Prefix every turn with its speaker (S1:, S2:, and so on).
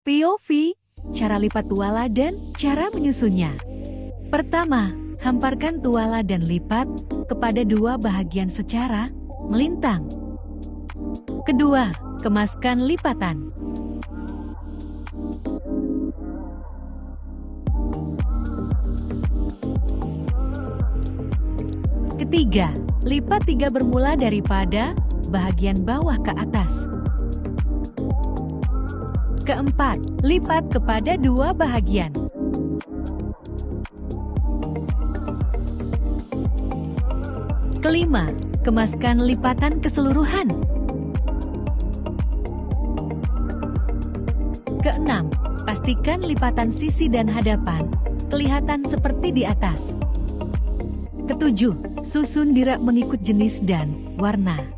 S1: POV, cara lipat tuala dan cara menyusunnya. Pertama, hamparkan tuala dan lipat kepada dua bahagian secara melintang. Kedua, kemaskan lipatan. Ketiga, lipat tiga bermula daripada bahagian bawah ke atas. Keempat, lipat kepada dua bahagian. Kelima, kemaskan lipatan keseluruhan. Keenam, pastikan lipatan sisi dan hadapan kelihatan seperti di atas. Ketujuh, susun dirap mengikut jenis dan warna.